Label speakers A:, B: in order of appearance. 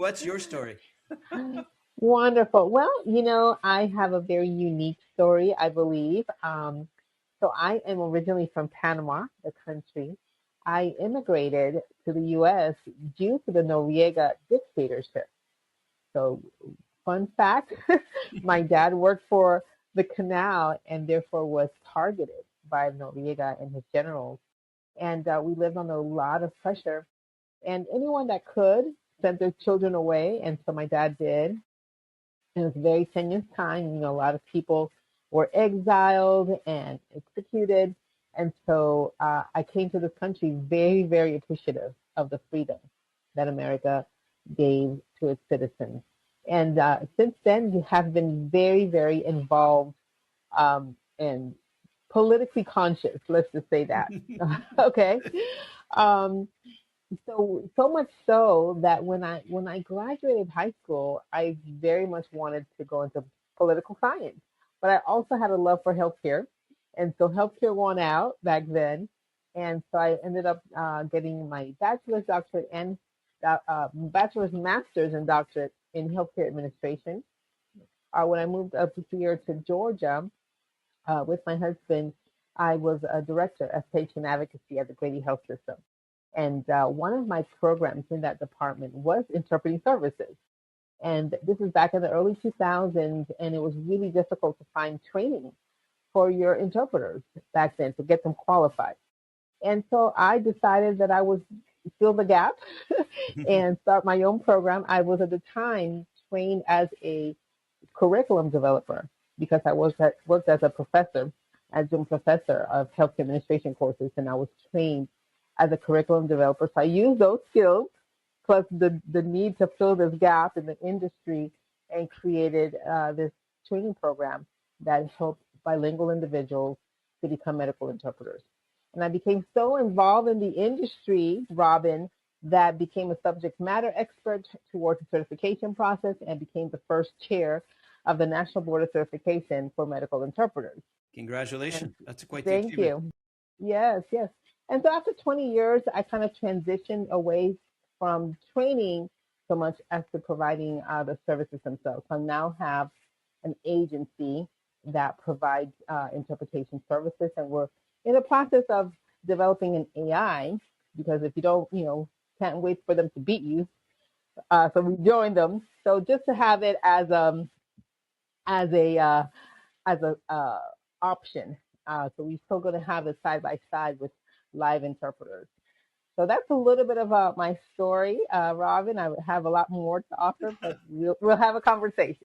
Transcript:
A: What's your story?
B: Wonderful. Well, I have a very unique story, I believe. So I am originally from Panama, the country. I immigrated to the U.S. due to the Noriega dictatorship. So, fun fact, my dad worked for the canal and therefore was targeted by Noriega and his generals. And we lived under a lot of pressure. And anyone that could sent their children away. And so my dad did. It was a very tenuous time. A lot of people were exiled and executed. And so I came to this country very, very appreciative of the freedom that America gave to its citizens. And since then, we have been very, very involved and politically conscious. Let's just say that. Okay. Um, so much so that when I graduated high school, I very much wanted to go into political science, but I also had a love for healthcare, and so healthcare won out back then, and so I ended up getting my bachelor's, doctorate, and bachelor's, master's, and doctorate in healthcare administration. When I moved up here to Georgia with my husband, I was a director of patient advocacy at the Grady Health System. And one of my programs in that department was interpreting services. And this is back in the early 2000s, and it was really difficult to find training for your interpreters back then to get them qualified. And so I decided that I would fill the gap and start my own program. I was at the time trained as a curriculum developer because I worked as a professor, adjunct professor of health administration courses, and I was trained as a curriculum developer. So I used those skills plus the need to fill this gap in the industry and created this training program that helped bilingual individuals to become medical interpreters. And I became so involved in the industry, Robin, that became a subject matter expert towards the certification process and became the first chair of the National Board of Certification for Medical Interpreters. And
A: Congratulations. That's quite the
B: thank
A: achievement.
B: you. Yes, yes. And so after 20 years, I kind of transitioned away from training so much as to providing the services themselves. So I now have an agency that provides interpretation services, and we're in the process of developing an AI because if you don't, can't wait for them to beat you. So we joined them. So just to have it as a option. So we're still going to have it side by side with live interpreters. So that's a little bit about my story, Robin. I would have a lot more to offer, but we'll have a conversation.